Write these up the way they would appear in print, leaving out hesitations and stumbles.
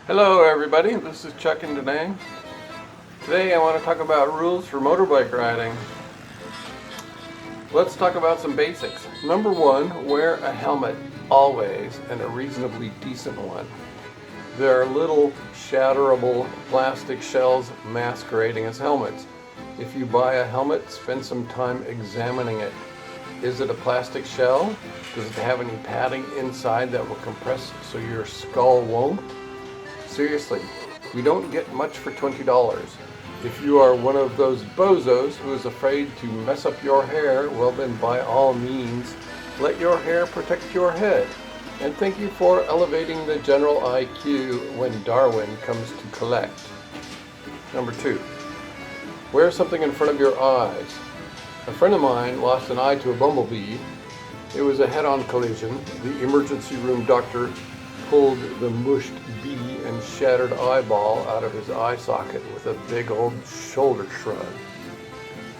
Hello everybody, this is Chuck and DaNang. Today I want to talk about rules for motorbike riding. Let's talk about some basics. Number one, wear a helmet always, and a reasonably decent one. There are little shatterable plastic shells masquerading as helmets. If you buy a helmet, spend some time examining it. Is it a plastic shell? Does it have any padding inside that will compress so your skull won't? Seriously, we don't get much for $20. If you are one of those bozos who is afraid to mess up your hair, well then by all means, let your hair protect your head. And thank you for elevating the general IQ when Darwin comes to collect. Number two, wear something in front of your eyes. A friend of mine lost an eye to a bumblebee. It was a head-on collision. The emergency room doctor pulled the mushed bee and shattered eyeball out of his eye socket with a big old shoulder shrug.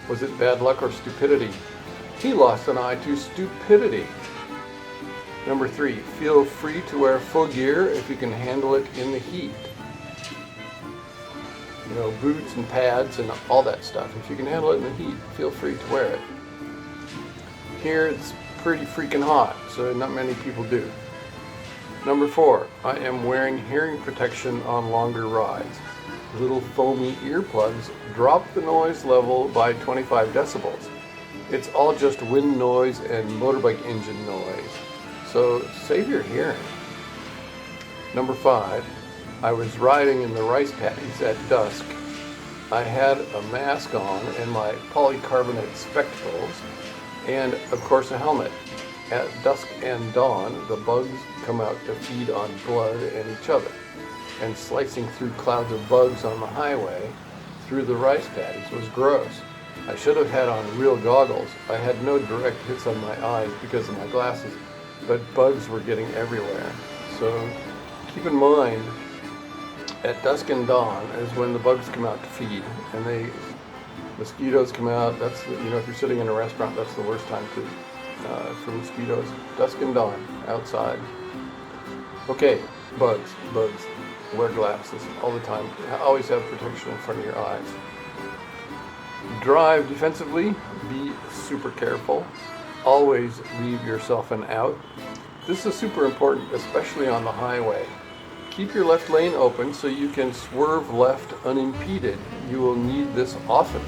Was it bad luck or stupidity? He lost an eye to stupidity. Number three, feel free to wear full gear if you can handle it in the heat. You know, boots and pads and all that stuff. If you can handle it in the heat, feel free to wear it. Here it's pretty freaking hot, so not many people do. Number four, I am wearing hearing protection on longer rides. Little foamy earplugs drop the noise level by 25 decibels. It's all just wind noise and motorbike engine noise, so save your hearing. Number five, I was riding in the rice paddies at dusk. I had a mask on and my polycarbonate spectacles, and of course a helmet. At dusk and dawn, the bugs come out to feed on blood and each other, and slicing through clouds of bugs on the highway through the rice paddies was gross. I should have had on real goggles. I had no direct hits on my eyes because of my glasses, but bugs were getting everywhere. So keep in mind, at dusk and dawn is when the bugs come out to feed, and mosquitoes come out. That's, if you're sitting in a restaurant, that's the worst time for mosquitoes. Dusk and dawn, outside. Okay, bugs. Wear glasses all the time. Always have protection in front of your eyes. Drive defensively. Be super careful. Always leave yourself an out. This is super important, especially on the highway. Keep your left lane open so you can swerve left unimpeded. You will need this often.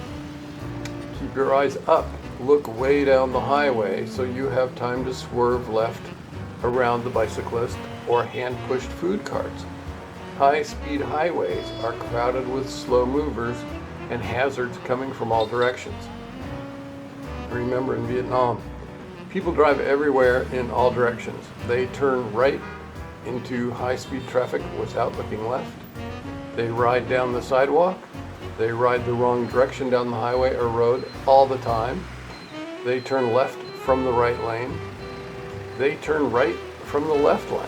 Keep your eyes up. Look way down the highway so you have time to swerve left around the bicyclist or hand-pushed food carts. High-speed highways are crowded with slow movers and hazards coming from all directions. Remember, in Vietnam, people drive everywhere in all directions. They turn right into high-speed traffic without looking left. They ride down the sidewalk. They ride the wrong direction down the highway or road all the time. They turn left from the right lane. They turn right from the left lane.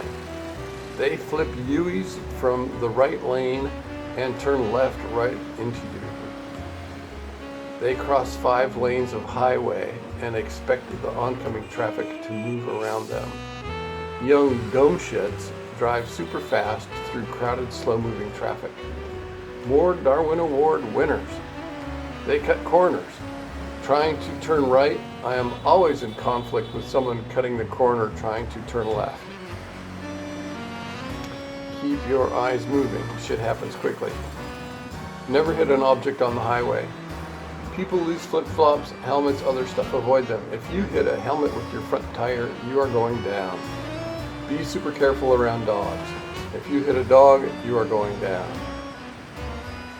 They flip U's from the right lane and turn left right into you. They cross 5 lanes of highway and expect the oncoming traffic to move around them. Young dumb-shits drive super fast through crowded, slow-moving traffic. More Darwin Award winners. They cut corners. Trying to turn right, I am always in conflict with someone cutting the corner trying to turn left. Keep your eyes moving. Shit happens quickly. Never hit an object on the highway. People lose flip-flops, helmets, other stuff. Avoid them. If you hit a helmet with your front tire, you are going down. Be super careful around dogs. If you hit a dog, you are going down.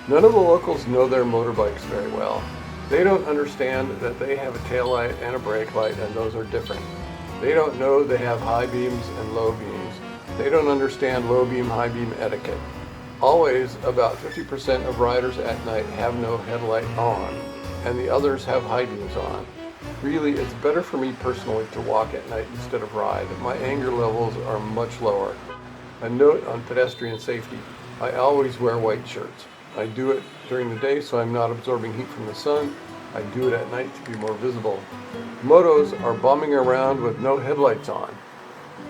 None of the locals know their motorbikes very well. They don't understand that they have a taillight and a brake light, and those are different. They don't know they have high beams and low beams. They don't understand low beam, high beam etiquette. Always, about 50% of riders at night have no headlight on, and the others have high beams on. Really, it's better for me personally to walk at night instead of ride. My anger levels are much lower. A note on pedestrian safety. I always wear white shirts. I do it during the day so I'm not absorbing heat from the sun. I do it at night to be more visible. Motos are bombing around with no headlights on.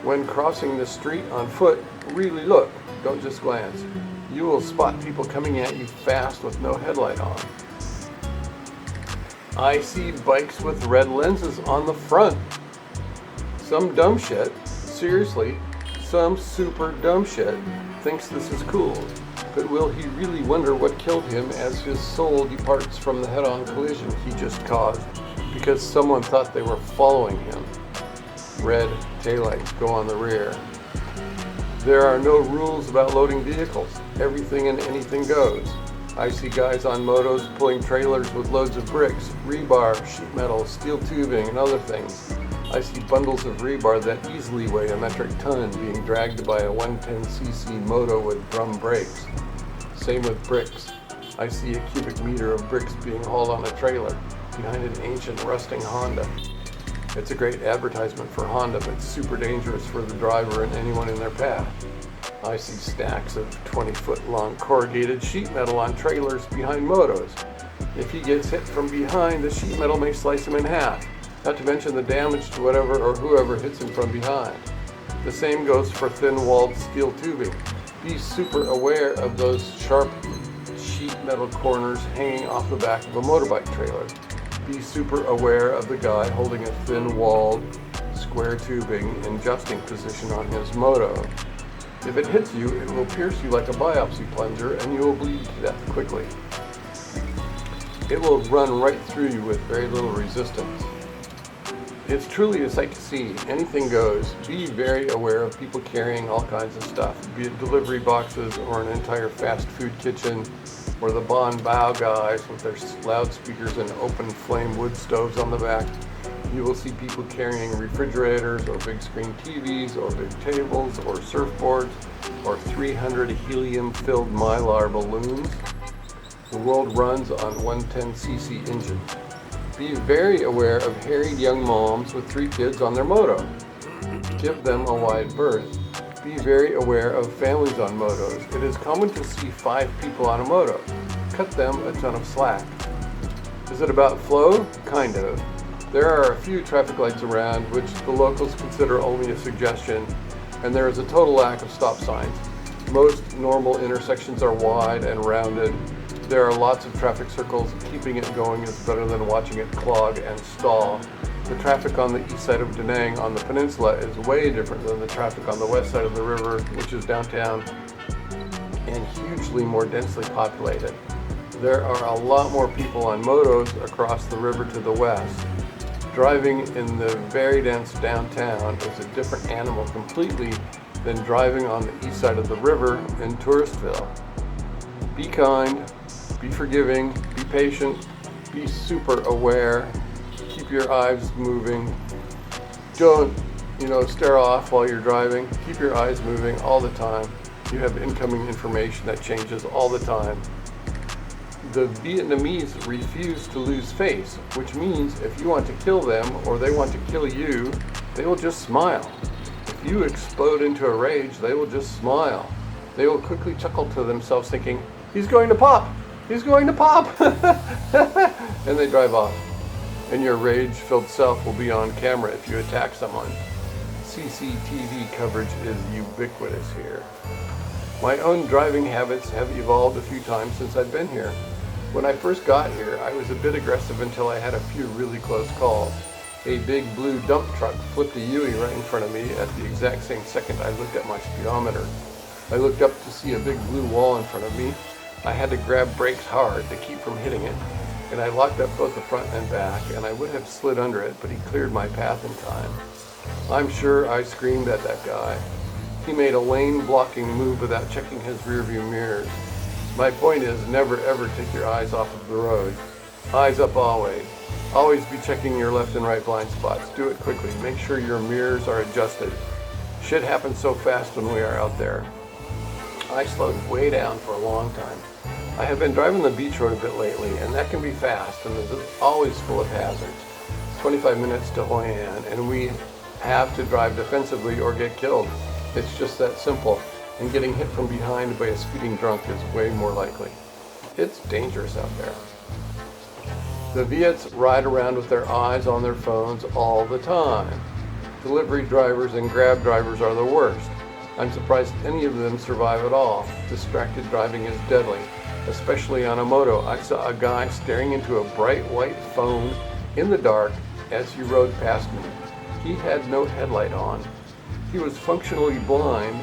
When crossing the street on foot, really look. Don't just glance. You will spot people coming at you fast with no headlight on. I see bikes with red lenses on the front. Some dumb shit, seriously, some super dumb shit thinks this is cool. But will he really wonder what killed him as his soul departs from the head-on collision he just caused because someone thought they were following him? Red taillights go on the rear. There are no rules about loading vehicles. Everything and anything goes. I see guys on motos pulling trailers with loads of bricks, rebar, sheet metal, steel tubing, and other things. I see bundles of rebar that easily weigh a metric ton being dragged by a 110cc moto with drum brakes. Same with bricks. I see a cubic meter of bricks being hauled on a trailer behind an ancient rusting Honda. It's a great advertisement for Honda, but super dangerous for the driver and anyone in their path. I see stacks of 20-foot long corrugated sheet metal on trailers behind motos. If he gets hit from behind, the sheet metal may slice him in half, not to mention the damage to whatever or whoever hits him from behind. The same goes for thin-walled steel tubing. Be super aware of those sharp sheet metal corners hanging off the back of a motorbike trailer. Be super aware of the guy holding a thin-walled square tubing in justing position on his moto. If it hits you, it will pierce you like a biopsy plunger and you will bleed to death quickly. It will run right through you with very little resistance. It's truly a sight to see. Anything goes. Be very aware of people carrying all kinds of stuff, be it delivery boxes or an entire fast food kitchen, or the Bon Bao guys with their loudspeakers and open flame wood stoves on the back. You will see people carrying refrigerators or big screen TVs or big tables or surfboards or 300 helium-filled Mylar balloons. The world runs on 110cc engines. Be very aware of harried young moms with 3 kids on their moto. Give them a wide berth. Be very aware of families on motos. It is common to see 5 people on a moto. Cut them a ton of slack. Is it about flow? Kind of. There are a few traffic lights around, which the locals consider only a suggestion, and there is a total lack of stop signs. Most normal intersections are wide and rounded. There are lots of traffic circles. Keeping it going is better than watching it clog and stall. The traffic on the east side of DaNang on the peninsula is way different than the traffic on the west side of the river, which is downtown and hugely more densely populated. There are a lot more people on motos across the river to the west. Driving in the very dense downtown is a different animal completely than driving on the east side of the river in Touristville. Be kind, be forgiving, be patient, be super aware, keep your eyes moving. Don't, stare off while you're driving. Keep your eyes moving all the time. You have incoming information that changes all the time. The Vietnamese refuse to lose face, which means if you want to kill them or they want to kill you, they will just smile. If you explode into a rage, they will just smile. They will quickly chuckle to themselves thinking, "He's going to pop! He's going to pop!" And they drive off. And your rage-filled self will be on camera if you attack someone. CCTV coverage is ubiquitous here. My own driving habits have evolved a few times since I've been here. When I first got here, I was a bit aggressive until I had a few really close calls. A big blue dump truck flipped a Yui right in front of me at the exact same second I looked at my speedometer. I looked up to see a big blue wall in front of me. I had to grab brakes hard to keep from hitting it, and I locked up both the front and back, and I would have slid under it, but he cleared my path in time. I'm sure I screamed at that guy. He made a lane-blocking move without checking his rearview mirrors. My point is, never ever take your eyes off of the road. Eyes up always. Always be checking your left and right blind spots. Do it quickly. Make sure your mirrors are adjusted. Shit happens so fast when we are out there. I slowed way down for a long time. I have been driving the beach road a bit lately, and that can be fast, and it's always full of hazards. 25 minutes to Hoi An, and we have to drive defensively or get killed. It's just that simple, and getting hit from behind by a speeding drunk is way more likely. It's dangerous out there. The Viets ride around with their eyes on their phones all the time. Delivery drivers and Grab drivers are the worst. I'm surprised any of them survive at all. Distracted driving is deadly, especially on a moto. I saw a guy staring into a bright white phone in the dark as he rode past me. He had no headlight on. He was functionally blind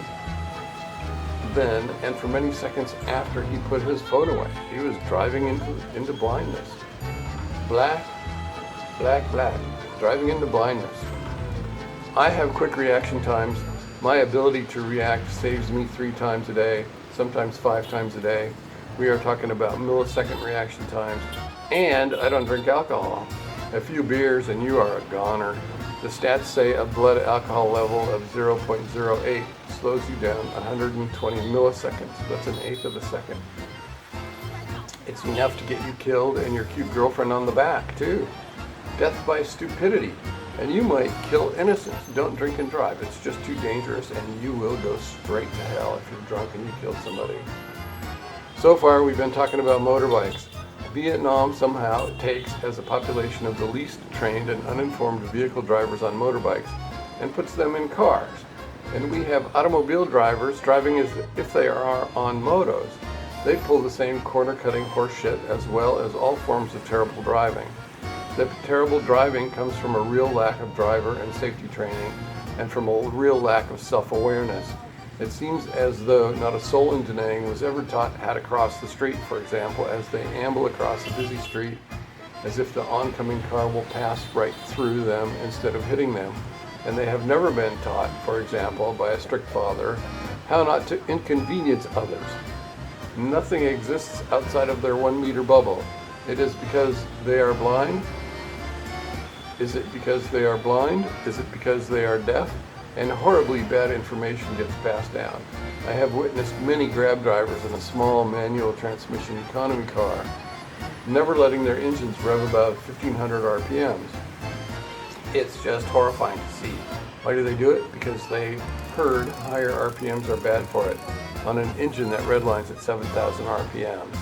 then and for many seconds after he put his phone away. He was driving into blindness. Black, driving into blindness. I have quick reaction times. My ability to react saves me 3 times a day, sometimes 5 times a day. We are talking about millisecond reaction times. And I don't drink alcohol. A few beers and you are a goner. The stats say a blood alcohol level of 0.08 slows you down 120 milliseconds. That's an eighth of a second. It's enough to get you killed and your cute girlfriend on the back, too. Death by stupidity. And you might kill innocents. Don't drink and drive. It's just too dangerous and you will go straight to hell if you're drunk and you killed somebody. So far, we've been talking about motorbikes. Vietnam somehow takes as a population of the least trained and uninformed vehicle drivers on motorbikes and puts them in cars. And we have automobile drivers driving as if they are on motos. They pull the same corner-cutting horse shit as well as all forms of terrible driving. The terrible driving comes from a real lack of driver and safety training and from a real lack of self-awareness. It seems as though not a soul in DaNang was ever taught how to cross the street, for example, as they amble across a busy street as if the oncoming car will pass right through them instead of hitting them. And they have never been taught, for example, by a strict father, how not to inconvenience others. Nothing exists outside of their 1 meter bubble. It is because they are blind? Is it because they are blind? Is it because they are deaf? And horribly bad information gets passed down. I have witnessed many Grab drivers in a small manual transmission economy car never letting their engines rev above 1500 RPMs. It's just horrifying to see. Why do they do it? Because they heard higher RPMs are bad for it on an engine that redlines at 7,000 RPMs.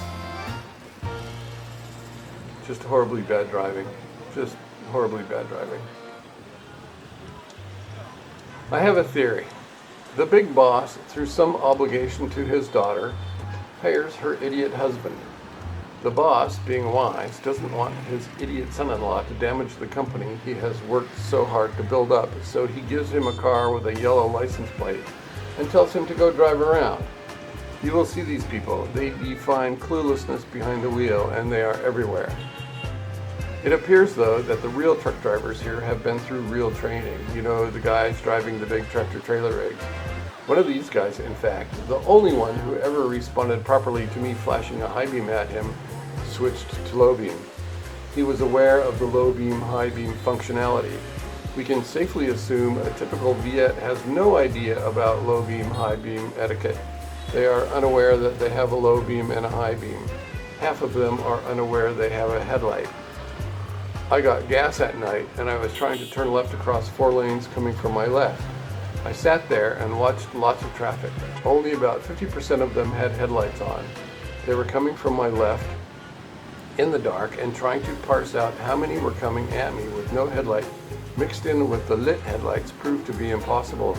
Just horribly bad driving. Just horribly bad driving. I have a theory. The big boss, through some obligation to his daughter, hires her idiot husband. The boss, being wise, doesn't want his idiot son-in-law to damage the company he has worked so hard to build up, so he gives him a car with a yellow license plate and tells him to go drive around. You will see these people. They define cluelessness behind the wheel, and they are everywhere. It appears, though, that the real truck drivers here have been through real training. You know, the guys driving the big tractor-trailer rigs. One of these guys, in fact, the only one who ever responded properly to me flashing a high beam at him, switched to low beam. He was aware of the low beam, high beam functionality. We can safely assume a typical Viet has no idea about low beam, high beam etiquette. They are unaware that they have a low beam and a high beam. Half of them are unaware they have a headlight. I got gas at night and I was trying to turn left across 4 lanes coming from my left. I sat there and watched lots of traffic. Only about 50% of them had headlights on. They were coming from my left in the dark and trying to parse out how many were coming at me with no headlight mixed in with the lit headlights proved to be impossible.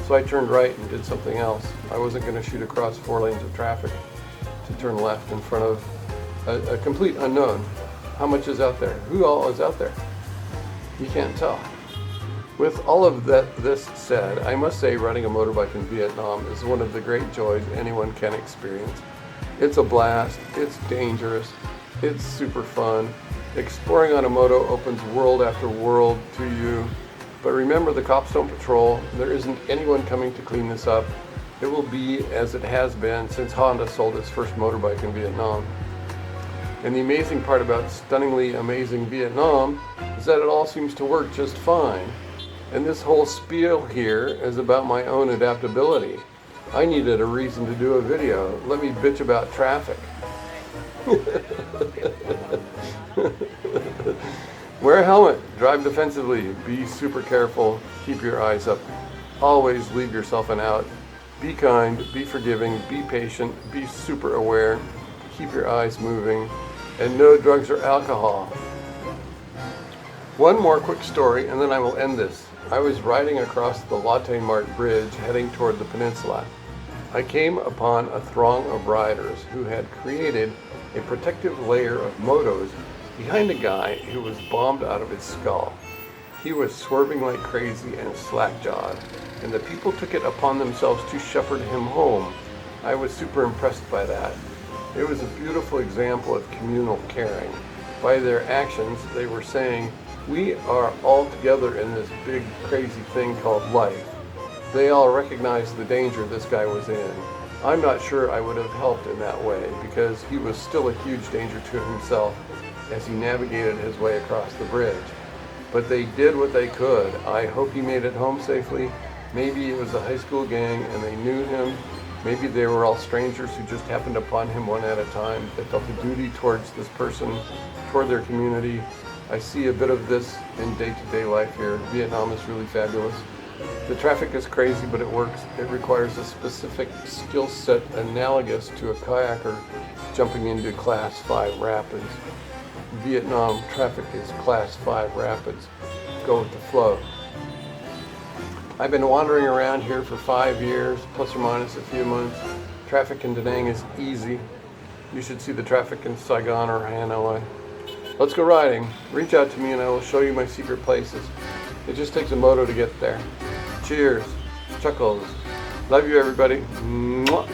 So I turned right and did something else. I wasn't going to shoot across 4 lanes of traffic to turn left in front of a complete unknown. How much is out there? Who all is out there? You can't tell. With all of this said, I must say riding a motorbike in Vietnam is one of the great joys anyone can experience. It's a blast, it's dangerous, it's super fun. Exploring on a moto opens world after world to you. But remember, the cops don't patrol. There isn't anyone coming to clean this up. It will be as it has been since Honda sold its first motorbike in Vietnam. And the amazing part about stunningly amazing Vietnam is that it all seems to work just fine. And this whole spiel here is about my own adaptability. I needed a reason to do a video. Let me bitch about traffic. Wear a helmet, drive defensively, be super careful, keep your eyes up. Always leave yourself an out. Be kind, be forgiving, be patient, be super aware, keep your eyes moving, and no drugs or alcohol. One more quick story and then I will end this. I was riding across the Lotte Mart Bridge heading toward the peninsula. I came upon a throng of riders who had created a protective layer of motos behind a guy who was bombed out of his skull. He was swerving like crazy and slack-jawed, and the people took it upon themselves to shepherd him home. I was super impressed by that. It was a beautiful example of communal caring. By their actions, they were saying, we are all together in this big, crazy thing called life. They all recognized the danger this guy was in. I'm not sure I would have helped in that way because he was still a huge danger to himself as he navigated his way across the bridge. But they did what they could. I hope he made it home safely. Maybe it was a high school gang and they knew him. Maybe they were all strangers who just happened upon him one at a time. They felt a duty towards this person, toward their community. I see a bit of this in day-to-day life here. Vietnam is really fabulous. The traffic is crazy, but it works. It requires a specific skill set analogous to a kayaker jumping into Class 5 rapids. Vietnam traffic is Class 5 rapids. Go with the flow. I've been wandering around here for 5 years, plus or minus a few months. Traffic in DaNang is easy. You should see the traffic in Saigon or Hanoi. Let's go riding. Reach out to me and I will show you my secret places. It just takes a moto to get there. Cheers. Chuckles. Love you, everybody. Mwah.